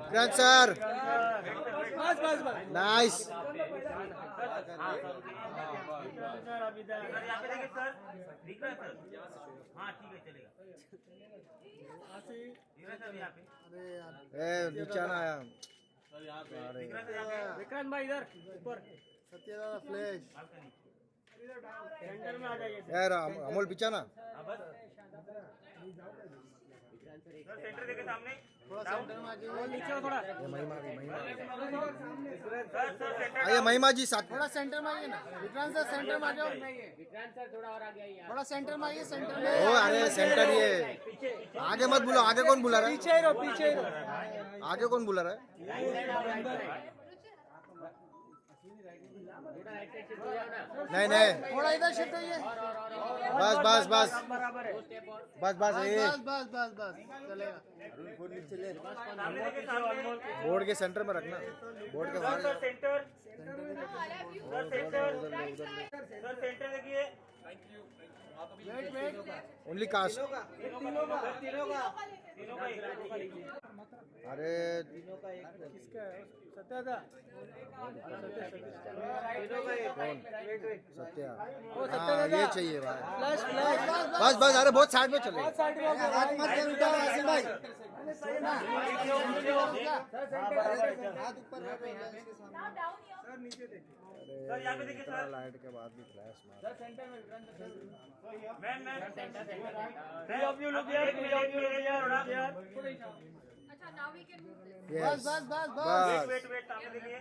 Vikrant sir nice. Sir अभी इधर यहाँ पे देखिए सर, दिख रहा है सर? हाँ ठीक है चलेगा। दिख रहा है सर यहाँ पे? ए नीचा ना आया। दिख रहा है सर यहाँ पे? विक्रांत भाई इधर ऊपर सत्यदादा फ्लैश सेंटर में आ जाइए। यार अमोल पीछा ना। हाँ बस सर सेंटर देखे सामने, थोड़ा सेंटर में आ जाइए। नीचे हो थोड़ा। ये महिमा की महिमा सर सेंटर आइए महिमा जी साथ में। थोड़ा सेंटर में आइए ना विक्रांत सर, सेंटर में आ जाओ। विक्रांत सर थोड़ा और आगे आइए। थोड़ा सेंटर में आइए, सेंटर ओ में। अरे सेंटर ये आगे मत बुलाओ। आगे कौन बुला रहा है? पीछे ही रहो, पीछे ही रहो। आगे कौन बुला रहा है? नहीं नहीं थोड़ा इधर शिफ्ट होइए। बस बस बस बराबर है। बस बस ये बस बस बस बस चलेगा। सामने देखिए सामने। बोर्ड के सेंटर में रखना। बोर्ड के बाहर sir centre, sir centre, sir centre देखिए। Wait wait. Only cast. तीनों का एक। अरे किसका है? सत्यादा। कौन? सत्या। ओ सत्या हाँ दादा। ये चाहिए भाई। Flash flash. बस बस अरे बहुत साइड में चले। साइड में हो हाथ मत कर उठाओ आसिम भाई। हाथ ऊपर रखो इसके सामने। सर यहाँ पे देखिए सर। लाइट के बाद भी फ्लैश मार। Ma'am ma'am Three of you look here, three of you look here, look here. अच्छा now we can move this. Yes बस बस बस बस वेट वेट सामने देखिए।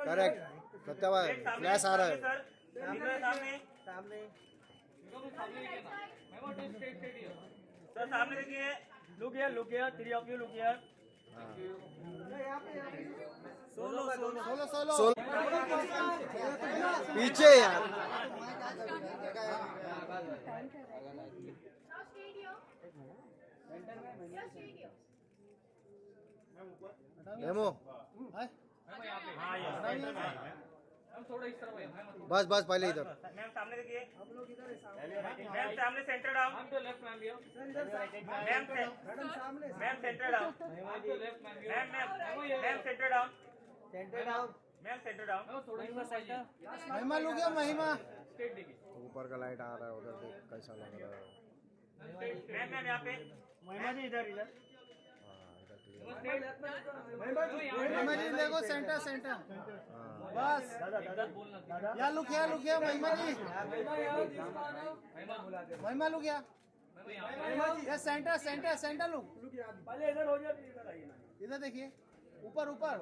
करेक्ट। सत्या भाई फ्लैश आ रहा है। सर दिख रहा है सामने? सर सामने देखिए। Look here, three of you look here. Solo solo. सोल पीछे यार। Now stay here. Just stay here. Demo हाँ ये सेंटर में है। बस बस पहले इधर। मैम सामने देखिए। मैम सामने centre down. Ma'am ma'am centre down. Ma'am ma'am centre down. Ma'am centre down. महिमा लू गया महिमा। ऊपर का लाइट आ रहा है उधर देख कैसा लग रहा है। मैम मैम यहाँ पे। महिमा जी इधर इधर। हाँ इधर clear। महिमा जी देखो सेंटर सेंटर। हाँ बस या लुक या महिमा जी। महिमा लुक या। या सेंटर सेंटर सेंटर लुक। पहले इधर हो जाए, इधर आइए ना। इधर देखिए ऊपर ऊपर।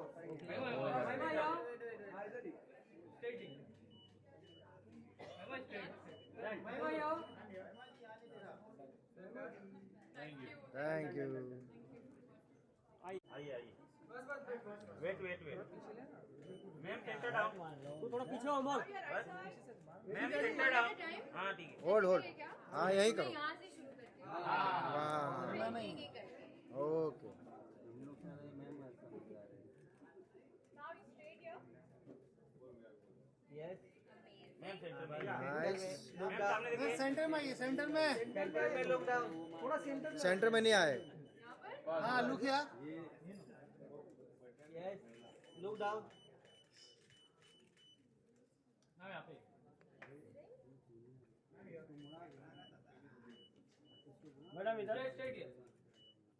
Thank you. आइए आइए। Wait wait wait. Ma'am centre down. तू थोड़ा पीछे हो अमोल। बस मैम सेंटर डाउन। हाँ ठीक है। Hold hold. हाँ यही मैं करो। यहाँ से शुरू करती हूँ। वाह ये करते हैं। Okay. Now you straight here. Ma'am centre में। नाइस। मैम सामने देखिए। सेंटर में आइए सेंटर में। थोड़ा सेंटर। सेंटर में नहीं आए। यहाँ पर हाँ लुक या। Look down. मैडम इधर।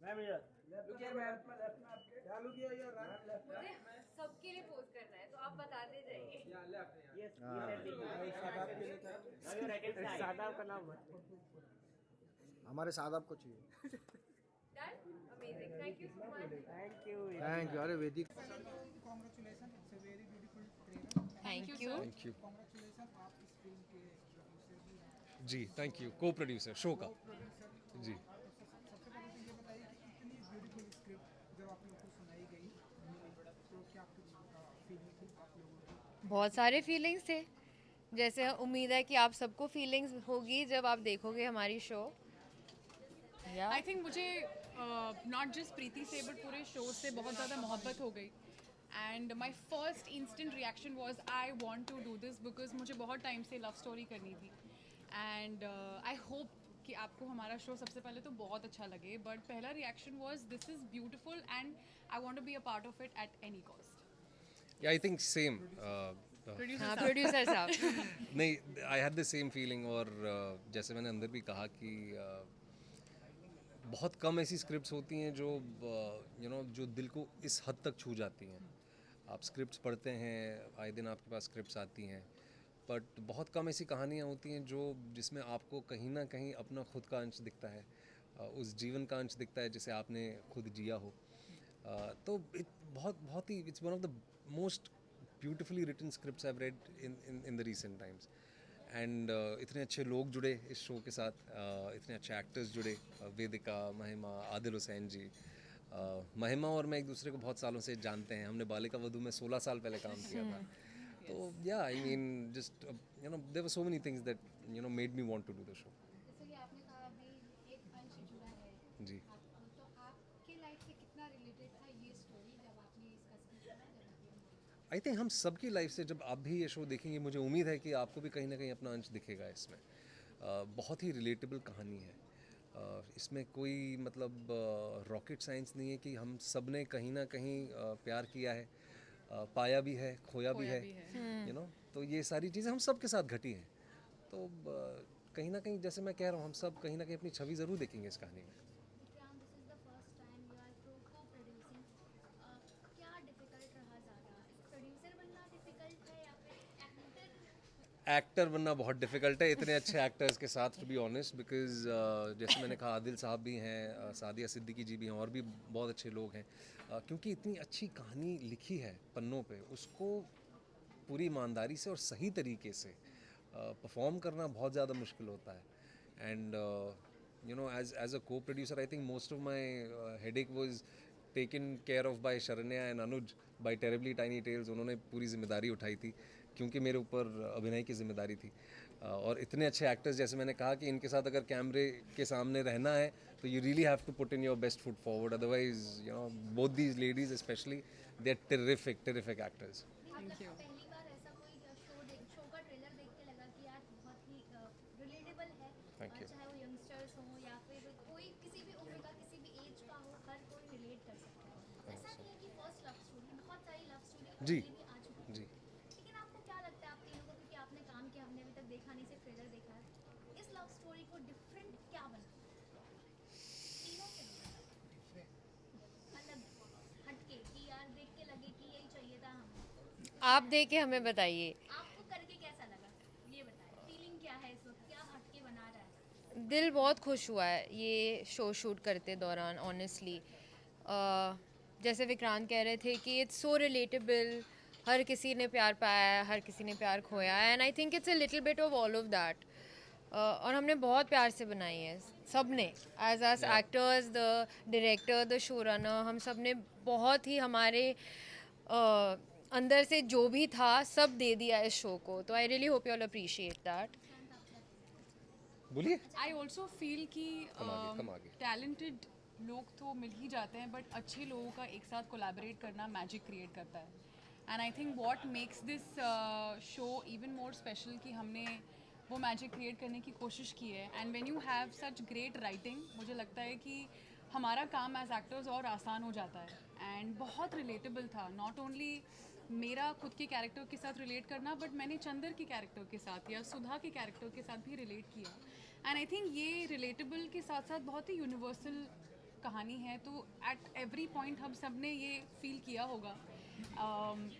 मैम इधर। मुझे सबके लिए पोस्ट करना है तो आप बताते जाइए। सादाब का नाम है। हमारे सादाब को चाहिए। Done? Amazing. Thank you so much. Thank you. Thank you. अरे Vedik Congratulations, it's a very beautiful trailer. Thank you. Thank you Congratulations, आप इस फिल्म के प्रोड्यूसर भी हैं। जी, थैंक यू। को प्रोड्यूसर शो का प्रोड्यूसर जी। सबसे पहले तो ये बताइए कि इतनी ब्यूटीफुल स्क्रिप्ट जब आप लोग को सुनाई गई तो क्या कुछ फीलिंग थी आप लोगों की? बहुत सारे फीलिंग्स थे। जैसे उम्मीद है कि आप सबको फीलिंग्स होगी जब आप देखोगे हमारी शो। आई थिंक मुझे नॉट जस्ट प्रीति से बट पूरे शो से बहुत ज़्यादा मोहब्बत हो गई and my first instant reaction was I want to do this because मुझे बहुत टाइम से लव स्टोरी करनी थी एंड आई होप कि आपको हमारा शो सबसे पहले तो बहुत अच्छा लगे, बट पहला reaction was this is beautiful and I want to be a part of it at any cost. Yeah, I think same. हाँ प्रोड्यूसर साहब. नहीं, I had the same feeling. और जैसे मैंने अंदर भी कहा कि बहुत कम ऐसी स्क्रिप्ट्स होती हैं जो जो दिल को इस हद तक छू जाती हैं. आप स्क्रिप्ट्स पढ़ते हैं, आए दिन आपके पास स्क्रिप्ट्स आती हैं, बट बहुत कम ऐसी कहानियाँ होती हैं जिसमें आपको कहीं ना कहीं अपना खुद का अंश दिखता है, उस जीवन का अंश दिखता है जिसे आपने खुद जिया हो. तो बहुत ही it's one of the most beautifully written scripts I have read in the recent times. And इतने अच्छे लोग जुड़े इस शो के साथ, इतने अच्छे एक्टर्स जुड़े, वेदिका, महिमा, आदिल हुसैन जी. महिमा और मैं एक दूसरे को बहुत सालों से जानते हैं. हमने बालिका वधू में 16 साल पहले काम किया था. तो या I mean just there were so many things that made me want to do the show. जैसे कि आपने कहा अभी एक अंश जुड़ा है जी. आपको, तो आपके लाइफ से कितना रिलेटेड था ये स्टोरी जब आपने इसका स्क्रिप्ट? आई थिंक हम सबकी लाइफ से जब आप भी ये शो देखेंगे, मुझे उम्मीद है कि आपको भी कहीं ना कहीं अपना अंश दिखेगा इसमें. बहुत ही रिलेटेबल कहानी है. इसमें कोई मतलब रॉकेट साइंस नहीं है कि हम सब ने कहीं ना कहीं प्यार किया है, पाया भी है, खोया भी है. तो ये सारी चीज़ें हम सब के साथ घटी हैं. तो कहीं ना कहीं जैसे मैं कह रहा हूँ, हम सब कहीं ना कहीं अपनी छवि ज़रूर देखेंगे इस कहानी में. This is the first time you are coproducing. क्या डिफिकल्ट रहा ज़्यादा, प्रोड्यूसर बनना डिफिकल्ट है या फिर एक्टर बनना बहुत डिफ़िकल्ट है इतने अच्छे एक्टर्स के साथ, टू बी ऑनेस्ट, बिकॉज जैसे मैंने कहा आदिल साहब भी हैं, सादिया सिद्दीकी जी भी हैं, और भी बहुत अच्छे लोग हैं. क्योंकि इतनी अच्छी कहानी लिखी है पन्नों पे, उसको पूरी ईमानदारी से और सही तरीके से परफॉर्म करना बहुत ज़्यादा मुश्किल होता है. And as a co producer I think most of my headache was taken care of by Sharanya and Anuj by terribly tiny tales. उन्होंने पूरी जिम्मेदारी उठाई थी क्योंकि मेरे ऊपर अभिनय की जिम्मेदारी थी. और इतने अच्छे एक्टर्स, जैसे मैंने कहा कि इनके साथ अगर कैमरे के सामने रहना है तो you really have to put in your best foot forward. Otherwise both these ladies specially, they are terrific actors. Thank you. पहली बार ऐसा कोई शो का ट्रेलर देख के लगा कि यार बहुत ही रिलेटेबल है, Thank you. चाहे वो यंगस्टर्स हो या फिर कोई किसी भी उम्र का, किसी भी एज का हो, हर कोई रिलेट कर सकता है. ऐसा नहीं है कि फर्स्ट लव स्टोरी, बहुत सारी लव स्टोरी जी. भी आ चुकी है. जी. लेकिन आपको क्या लगता है, आप तीनों को, क्योंकि आपने काम किया, हमने अभी तक देखा नहीं, सिर्फ ट्रेलर देखा है, इस लव स्टोरी को डिफरेंट क्या बना तीनों से अलग हटके, कि यार देख के लगे कि यही चाहिए था हमें? आप देख के हमें बताइए. आपको करके कैसा लगा, ये बताएं. फीलिंग क्या है इस वक्त, क्या हटके बना रहा है? दिल बहुत खुश हुआ है ये शो शूट करते दौरान, ऑनेस्टली. जैसे विक्रांत कह रहे थे कि इट्स सो रिलेटेबल, हर किसी ने प्यार पाया है, हर किसी ने प्यार खोया है, and I think it's a little bit of all of that. और हमने बहुत प्यार से बनाई है सब ने, as us actors, the director, the show runner, हम सब ने बहुत ही हमारे अंदर से जो भी था सब दे दिया इस शो को. तो I really hope you all appreciate that. बोलिए. आई ऑल्सो फील कि कम आगे. टैलेंटेड लोग तो मिल ही जाते हैं, बट अच्छे लोगों का एक साथ कोलैबोरेट करना मैजिक क्रिएट करता है. And I think what makes this show even more special कि हमने वो मैजिक क्रिएट करने की कोशिश की है. And when you have such great writing, मुझे लगता है कि हमारा काम एज एक्टर्स और आसान हो जाता है. एंड बहुत रिलेटेबल था, नॉट ओनली मेरा खुद के कैरेक्टर के साथ रिलेट करना, बट मैंने चंदर के कैरेक्टर के साथ या सुधा के कैरेक्टर के साथ भी रिलेट किया. एंड आई थिंक ये रिलेटेबल के साथ साथ बहुत ही यूनिवर्सल कहानी है. तो एट एवरी पॉइंट हम सब ने ये फील किया होगा.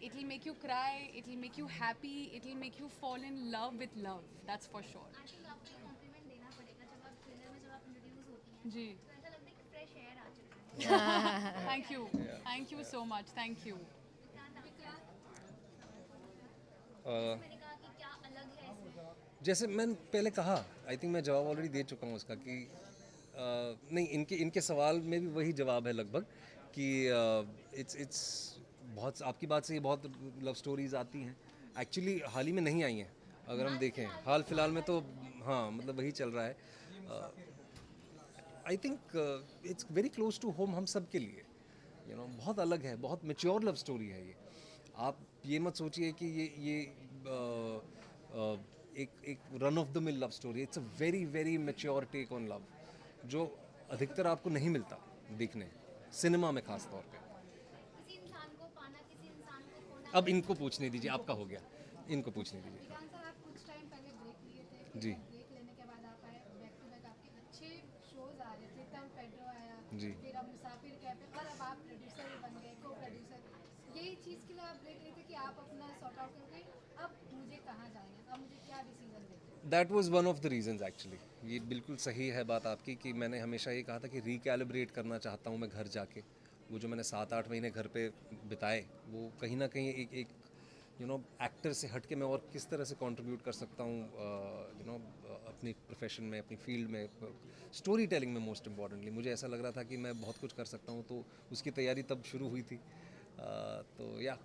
It will make you cry, it will make you happy, it will make you fall in love with love, that's for sure. I think आपको कॉम्प्लीमेंट देना पड़ेगा, जब आप ट्रेलर में जब आप इंट्रोड्यूस होती हैं जी. तो ऐसा लगता है कि फ्रेश एयर आ चुका है. Thank you so much, thank you. मैंने कहा कि क्या अलग है इसमें? जैसे मैंने पहले कहा, आई थिंक मैं जवाब ऑलरेडी दे चुका हूँ उसका कि नहीं, इनके सवाल में भी वही जवाब है लगभग कि इट्स बहुत, आपकी बात से ये बहुत लव स्टोरीज आती हैं. एक्चुअली हाल ही में नहीं आई हैं, अगर हम देखें हाल फिलहाल में, तो हाँ मतलब वही चल रहा है. I think it's very close to home हम सब के लिए. बहुत अलग है, बहुत मेच्योर लव स्टोरी है ये. आप ये मत सोचिए कि ये एक run of the mill love story. It's a very very mature take on love जो अधिकतर आपको नहीं मिलता देखने, सिनेमा में खास तौर पे. किसी इंसान को पाना, किसी इंसान को खोना। अब इनको पूछने दीजिए, आपका हो गया, इनको पूछने दीजिए. विक्रांत सर, आप कुछ टाइम पहले ब्रेक लिए थे, जी. ब्रेक लेने के बाद आप आए, बैक टू बैक आपके अच्छे शोज आ रहे थे. तब पेड्रो आया, जी. फिर अब मुसाफिर कैफे, और अब आप प्रोड्यूसर भी बन गए, को प्रोड्यूसर. यही चीज़ के लिए आप ब्रेक लिए थे कि आप अपना सॉर्ट आउट करके अब मुझे कहाँ जाना है, अब मुझे क्या डिसीजन लेना है. That was one of the reasons actually. ये बिल्कुल सही है बात आपकी कि मैंने हमेशा ये कहा था कि रिकैलिब्रेट करना चाहता हूँ मैं घर जाके. वो जो मैंने 7-8 महीने घर पे बिताए, वो कहीं ना कहीं एक एक्टर से हट के मैं और किस तरह से कंट्रीब्यूट कर सकता हूँ अपनी प्रोफेशन में, अपनी फील्ड में, स्टोरी टेलिंग में मोस्ट इम्पॉर्टेंटली. मुझे ऐसा लग रहा था कि मैं बहुत कुछ कर सकता हूँ, तो उसकी तैयारी तब शुरू हुई थी. तो या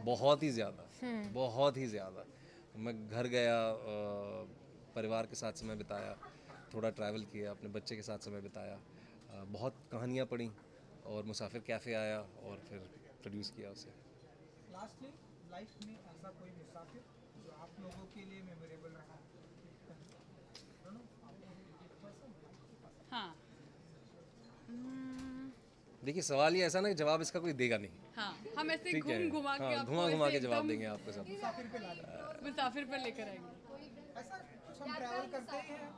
बहुत ही ज़्यादा. मैं घर गया, परिवार के साथ समय बिताया, थोड़ा ट्रैवल किया, अपने बच्चे के साथ समय बिताया, बहुत कहानियाँ पढ़ी, और मुसाफिर कैफ़े आया और फिर प्रोड्यूस किया उसे. लास्टली, लाइफ में ऐसा कोई मुसाफिर जो आप लोगों के लिए मेमोरेबल रहा? हाँ. देखिए, सवाल ये ऐसा ना कि जवाब इसका कोई देगा नहीं. हाँ, हम ऐसे ठीक है, घुमा के हाँ, आपको घुमा के ऐसे जवाब एकदम देंगे आपको सब. मुसाफिर पर लेकर आएंगे. ऐसा कुछ हम ट्रैवल करते ही हैं,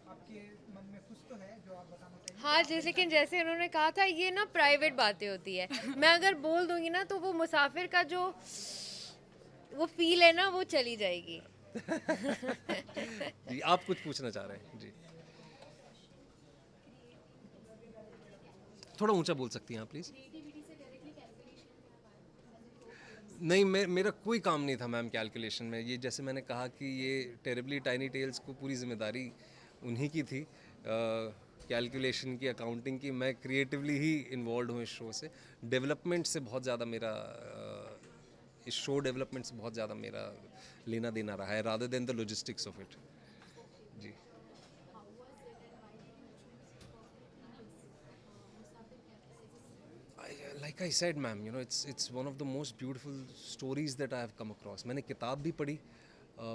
आपके मन में कुछ तो है जो आप बताना चाहिए? हाँ, लेकिन जैसे उन्होंने कहा था, ये ना प्राइवेट बातें होती है. मैं अगर बोल दूंगी ना तो वो मुसाफिर का जो वो फील है ना वो चली जाएगी. जी, आप कुछ पूछना चाह रहे हैं? जी, थोड़ा ऊंचा बोल सकती हैं आप प्लीज़. नहीं, मेरा कोई काम नहीं था मैम कैलकुलेशन में. ये जैसे मैंने कहा कि ये टेरिबली टाइनी टेल्स को पूरी जिम्मेदारी उन्हीं की थी, कैलकुलेशन की, अकाउंटिंग की. मैं क्रिएटिवली ही इन्वॉल्व हूँ इस शो से. डेवलपमेंट से बहुत ज़्यादा मेरा इस शो डेवलपमेंट से बहुत ज़्यादा मेरा लेना देना रहा है, rather than the logistics of it. जी. Like I said, ma'am, it's one of the most beautiful stories that I have come across. मैंने किताब भी पढ़ी,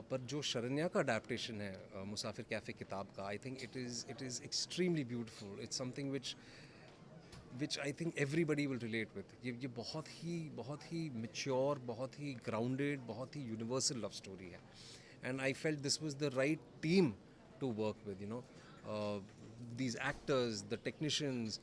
पर जो शरण्या का अडेप्टेशन है मुसाफिर कैफ़े किताब का, I think it is extremely beautiful. It's something which I think everybody will relate with. ये बहुत ही mature, बहुत ही grounded, बहुत ही universal love story है. And I felt this was the right team to work with. These actors, the technicians,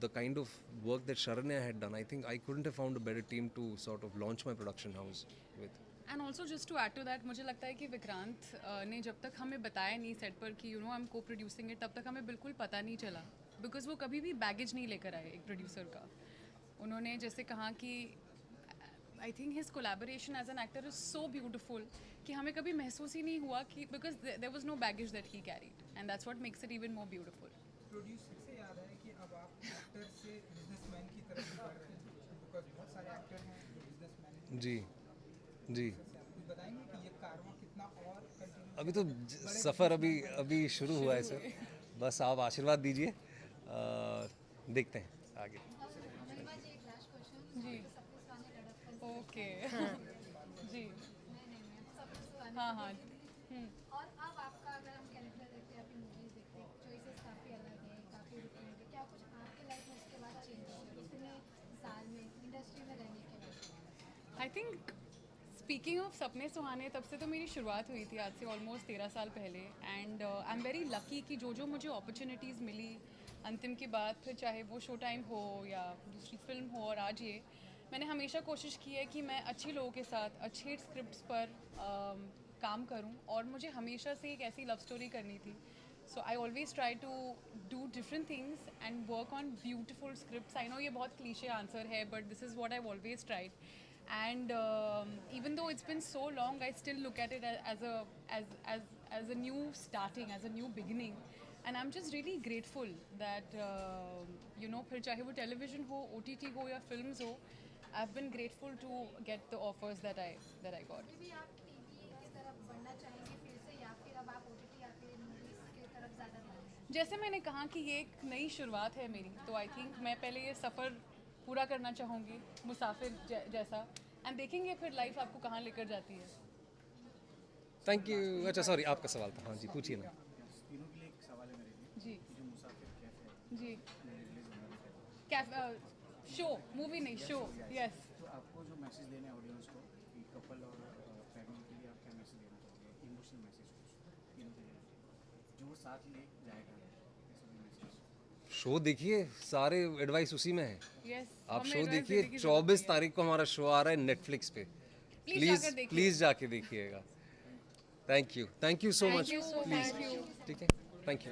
the kind of work that Sharanya had done, I think I couldn't have found a better team to sort of launch my production house with. And also just to add to that, मुझे लगता है कि विक्रांत ने जब तक हमें बताया नहीं सेट पर कि आई एम को प्रोड्यूसिंग इट, तब तक हमें बिल्कुल पता नहीं चला. बिकॉज वो कभी भी बैगेज नहीं लेकर आए एक प्रोड्यूसर का. उन्होंने जैसे कहा कि I think his collaboration as an actor is so beautiful कि हमें कभी महसूस ही नहीं हुआ कि because there was no baggage that he carried, and that's what makes it even more beautiful. Producer से याद है कि अब आप एक्टर से बिजनेसमैन की तरफ बढ़ रहे हैं, बिकॉज बहुत सारे एक्टर हैं जो बिजनेसमैन हैं. जी. कुछ बताएंगे कि ये कारवां कितना और कंटिन्यू? अभी तो सफ़र अभी शुरू हुआ है सर. बस आप आशीर्वाद दीजिए, देखते हैं आगे. जी. ओके. जी. हाँ. और अब आपका अगर हम कैरेक्टर देखते हैं, अपनी मूवीज देखते हैं, चॉइसेस काफ़ी अलग है, काफ़ी डिफरेंट है. क्या कुछ आपके लाइफ में उसके बाद चेंज हुआ इतने साल में इंडस्ट्री में रहने के बाद? आई थिंक स्पीकिंग ऑफ सपने सुहाने, तब से तो मेरी शुरुआत हुई थी आज से ऑलमोस्ट 13 साल पहले. And I am very lucky कि जो मुझे अपॉर्चुनिटीज़ मिली, अंतिम की बात, फिर चाहे वो शो टाइम हो या दूसरी फिल्म हो, और आज ये, मैंने हमेशा कोशिश की है कि मैं अच्छे लोगों के साथ अच्छे स्क्रिप्ट्स पर काम करूं. और मुझे हमेशा से एक ऐसी लव स्टोरी करनी थी. So I always try to do different things and work on beautiful scripts. I know ये बहुत क्लीशे आंसर है, but this is what I always tried. And even though it's been so long, I still look at it as a new starting, as a new beginning. And I'm just really grateful that फिर चाहे वो television हो, OTT हो या films हो, I've been grateful to get the offers that I got. अभी आप TV की तरफ बढ़ना चाहेंगे फिर से, या फिर अब आप OTT या फिर मूवीज की तरफ ज़्यादा ध्यान देंगे? जैसे मैंने कहा कि ये एक नई शुरुआत है मेरी, तो आई थिंक मैं पहले ये सफ़र पूरा करना चाहूँगी मुसाफिर जैसा. एंड देखेंगे फिर लाइफ आपको कहाँ लेकर जाती है. Thank you. अच्छा सॉरी, आपका सवाल था. हाँ जी, पूछिए ना. तीनों के लिए एक सवाल है मेरे लिए जी कि जो मुसाफिर कैफे है जी. रिलीज होने वाला है, कैफ शो, मूवी नहीं शो. यस. तो आपको जो मैसेज देना है ऑडियंस को कि कपल और फैमिली के लिए आप क्या मैसेज देना चाहोगे, इमोशनल मैसेज कुछ तीनों के लिए जो वो साथ ले जाएगा, ऐसा कोई मैसेज? शो देखिए, सारे एडवाइस उसी में है. यस. आप शो देखिए. 24 तारीख को हमारा शो आ रहा है नेटफ्लिक्स पे. प्लीज जाके देखिएगा. Thank you so much. Thank you. ठीक है, थैंक यू.